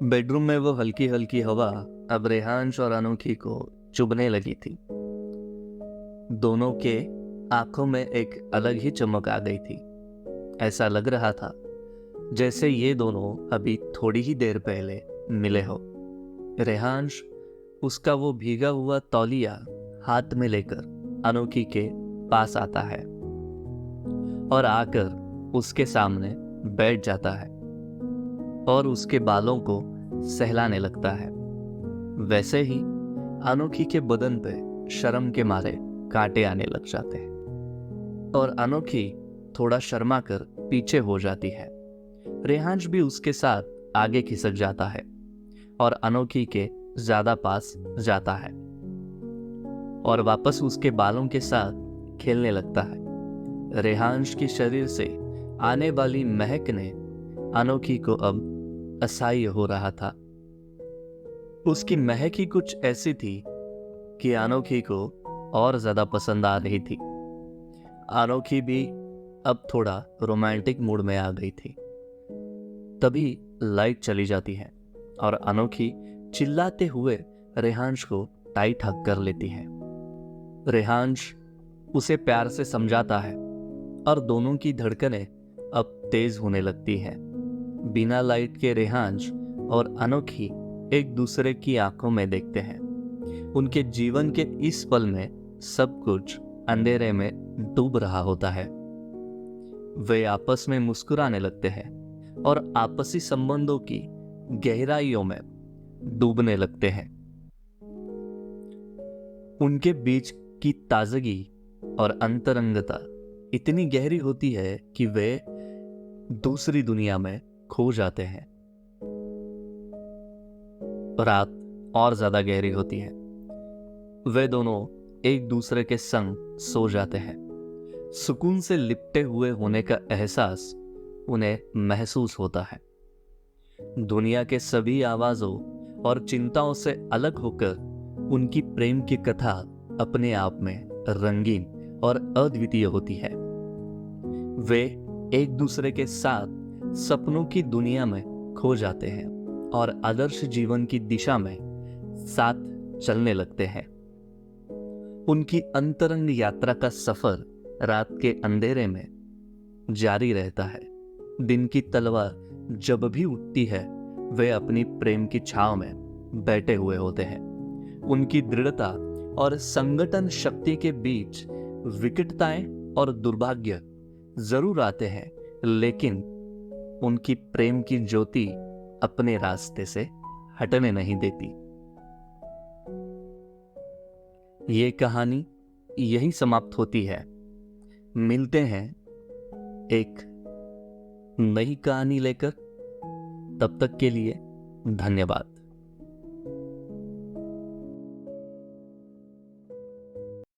Bedroom में वो हल्की हल्की हवा अब रेहांश और अनोखी को चुभने लगी थी। दोनों के आंखों में एक अलग ही चमक आ गई थी। ऐसा लग रहा था जैसे ये दोनों अभी थोड़ी ही देर पहले मिले हो। रेहांश उसका वो भीगा हुआ तौलिया हाथ में लेकर अनोखी के पास आता है और आकर उसके सामने बैठ जाता है और उसके बालों को सहलाने लगता है। वैसे ही अनोखी के बदन पे शर्म के मारे कांटे आने लग जाते हैं और अनोखी थोड़ा शर्मा कर पीछे हो जाती है। रेहांश भी उसके साथ आगे खिसक जाता है और अनोखी के ज्यादा पास जाता है और वापस उसके बालों के साथ खेलने लगता है। रेहांश के शरीर से आने वाली महक ने अनोखी को अब असह्य हो रहा था। उसकी महक ही कुछ ऐसी थी कि अनोखी को और ज्यादा पसंद आ रही थी। अनोखी भी अब थोड़ा रोमांटिक मूड में आ गई थी। तभी लाइट चली जाती है और अनोखी चिल्लाते हुए रेहांश को टाइट हग कर लेती है। रेहांश उसे प्यार से समझाता है और दोनों की धड़कनें अब तेज होने लगती हैं। बिना लाइट के रेहांश और अनोखी एक दूसरे की आंखों में देखते हैं। उनके जीवन के इस पल में सब कुछ अंधेरे में डूब रहा होता है। वे आपस में मुस्कुराने लगते हैं और आपसी संबंधों की गहराइयों में डूबने लगते हैं। उनके बीच की ताजगी और अंतरंगता इतनी गहरी होती है कि वे दूसरी दुनिया में खो जाते हैं। रात और ज्यादा गहरी होती है। वे दोनों एक दूसरे के संग सो जाते हैं। सुकून से लिपटे हुए होने का एहसास उन्हें महसूस होता है। दुनिया के सभी आवाजों और चिंताओं से अलग होकर उनकी प्रेम की कथा अपने आप में रंगीन और अद्वितीय होती है। वे एक दूसरे के साथ सपनों की दुनिया में खो जाते हैं और आदर्श जीवन की दिशा में साथ चलने लगते हैं। उनकी अंतरंग यात्रा का सफर रात के अंधेरे में जारी रहता है। दिन की तलवार जब भी उठती है वे अपनी प्रेम की छांव में बैठे हुए होते हैं। उनकी दृढ़ता और संगठन शक्ति के बीच विकटताएं और दुर्भाग्य जरूर आते हैं, लेकिन उनकी प्रेम की ज्योति अपने रास्ते से हटने नहीं देती। ये कहानी यही समाप्त होती है। मिलते हैं एक नई कहानी लेकर। तब तक के लिए धन्यवाद।